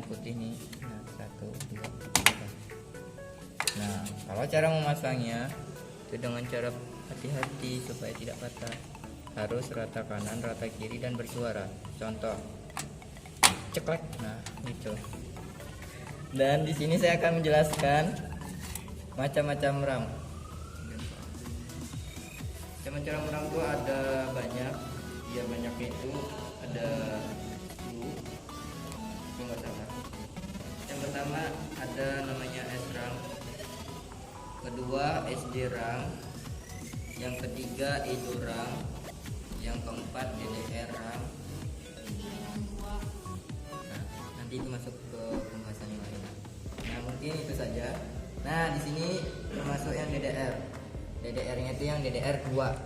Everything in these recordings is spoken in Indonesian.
putih nih. Nah, 1 2 3. Nah, kalau cara memasangnya itu dengan cara hati-hati supaya tidak patah. Harus rata kanan, rata kiri dan bersuara. Contoh, ceklek. Nah, gitu. Dan di sini saya akan menjelaskan macam-macam ram. Macam-macam ram itu ada banyak. Ya banyaknya itu ada 10. Itu enggak salah. Yang pertama ada namanya SRAM. Kedua SD RAM. Yang ketiga Edo RAM. Yang keempat DDR RAM. Nah, nanti itu masuk ke pembahasan yang lain. Nah, mungkin itu saja. Nah, di sini termasuk yang DDR. DDR-nya itu yang DDR 2.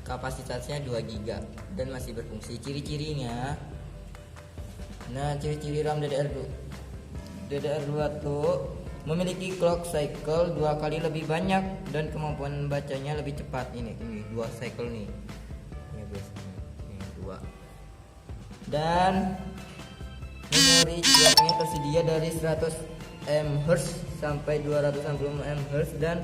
Kapasitasnya 2 GB dan masih berfungsi. Ciri-cirinya. Nah, ciri-ciri RAM DDR2 tuh memiliki clock cycle 2 kali lebih banyak dan kemampuan bacanya lebih cepat. Ini 2 cycle nih. Ini biasanya. Ini 2. Dan memori jacknya tersedia dari 100 MHz sampai 260 MHz dan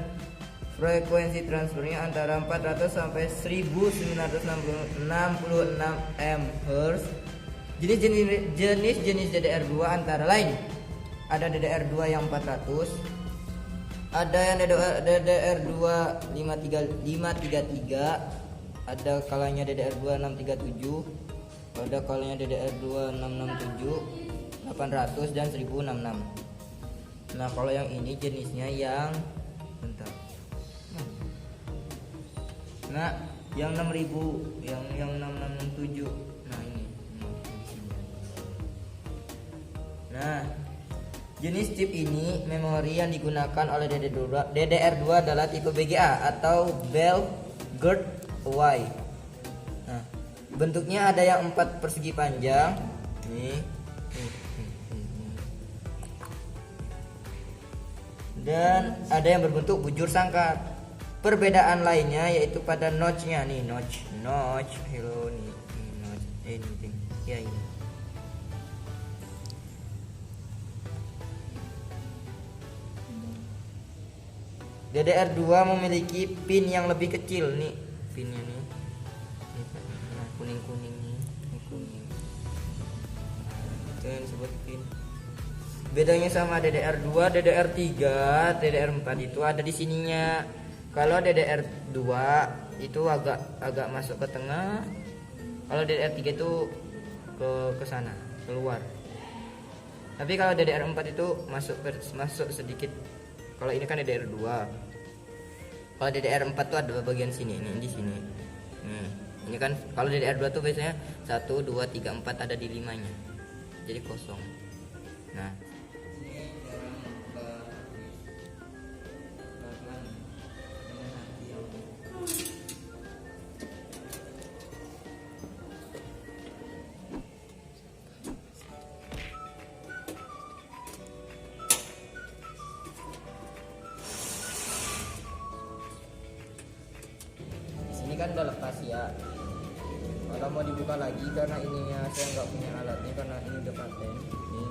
frekuensi transfernya antara 400 sampai 1966 MHz. Jenis DDR2 antara lain ada DDR2 yang 400, ada yang DDR2 533, ada kalanya DDR2 637, ada kalanya DDR2 667, 800 dan 1066. Nah, kalau yang ini jenisnya yang bentar. Nah, yang 6000, yang 6667. Nah, ini. Nah, jenis chip ini memori yang digunakan oleh DDR2 adalah tipe BGA atau Bell Gerd Y. Nah, bentuknya ada yang 4 persegi panjang. Nih. Dan ada yang berbentuk bujur sangkar. Perbedaan lainnya yaitu pada notch-nya nih, notch. Hello nih, notch. Anything. Ya ini. DDR2 memiliki pin yang lebih kecil nih, pinnya nih. Nah, kuning-kuning nih, ini kuning. Itu yang disebut pin. Bedanya sama DDR2, DDR3, DDR4 itu ada di sininya. Kalau DDR2 itu agak masuk ke tengah. Kalau DDR3 itu ke sana, keluar. Tapi kalau DDR4 itu masuk sedikit. Kalau ini kan DDR2. Kalau DDR4 tuh ada bagian sini, ini di sini. Ini kan kalau DDR2 tuh biasanya 1 2 3 4 ada di 5-nya. Jadi kosong. Nah, kan udah lepas ya. Kalau mau dibuka lagi karena ininya saya nggak punya alatnya karena ini udah paten. Nih.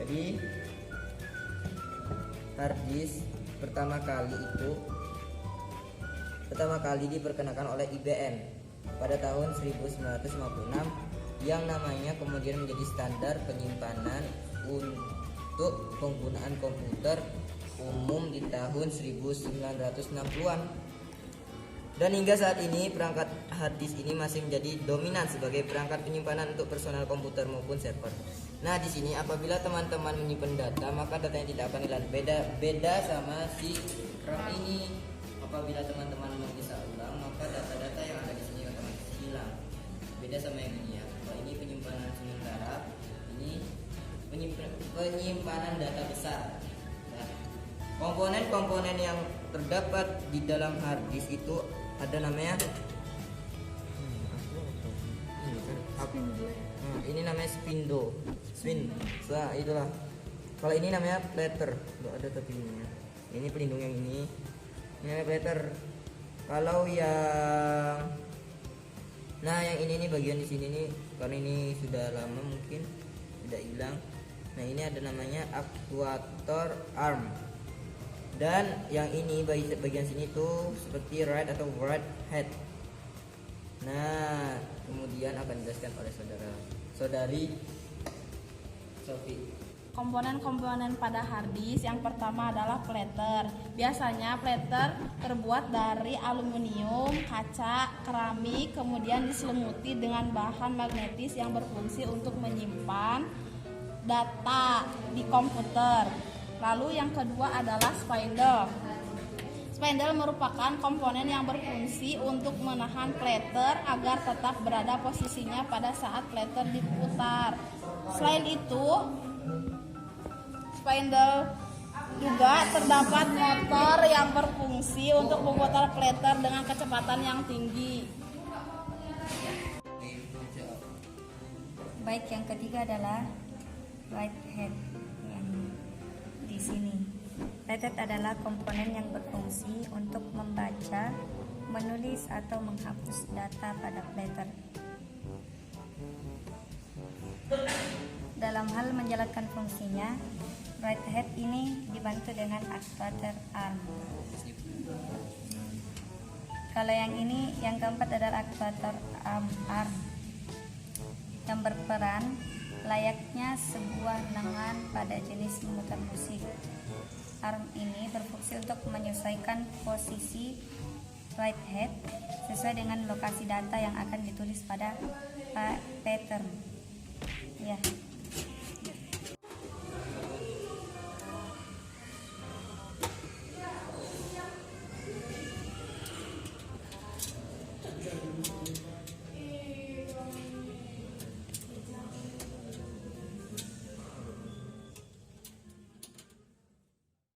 Jadi hard disk pertama kali diperkenalkan oleh IBM pada tahun 1956 yang namanya kemudian menjadi standar penyimpanan untuk penggunaan komputer umum di tahun 1960-an. Dan hingga saat ini perangkat hard disk ini masih menjadi dominan sebagai perangkat penyimpanan untuk personal komputer maupun server. Nah, di sini apabila teman-teman menyimpan data, maka datanya tidak akan hilang. Beda sama si RAM ini. Apabila teman-teman mau bisa ulang, maka data-data yang ada di sini otomatis hilang. Beda sama yang ini ya. Kalau ini penyimpanan sementara, ini penyimpanan data besar. Nah, komponen-komponen yang terdapat di dalam hard disk itu ada namanya ini namanya spin. Nah, itulah. Kalau ini namanya platter. Enggak ada tapi ini pelindung yang ini namanya platter. Kalau yang yang ini nih bagian di sini nih karena ini sudah lama mungkin tidak hilang. Nah ini ada namanya aktuator arm, dan yang ini bagian sini tuh seperti right atau right head. Nah kemudian akan dijelaskan oleh saudari Sophie. Komponen-komponen pada hard disk yang pertama adalah platter. Biasanya platter terbuat dari aluminium, kaca, keramik, kemudian diselimuti dengan bahan magnetis yang berfungsi untuk menyimpan data di komputer. Lalu yang kedua adalah spindle. Spindle merupakan komponen yang berfungsi untuk menahan platter agar tetap berada posisinya pada saat platter diputar. Selain itu, spindle juga terdapat motor yang berfungsi untuk memutar platter dengan kecepatan yang tinggi. Baik, yang ketiga adalah right head yang di sini. Right head adalah komponen yang berfungsi untuk membaca, menulis atau menghapus data pada platter. Dalam hal menjalankan fungsinya, right head ini dibantu dengan aktuator arm. Kalau yang ini, yang keempat adalah aktuator arm yang berperan layaknya sebuah lengan pada jenis memutar musik. Arm ini berfungsi untuk menyesuaikan posisi right head sesuai dengan lokasi data yang akan ditulis pada pattern. Ya.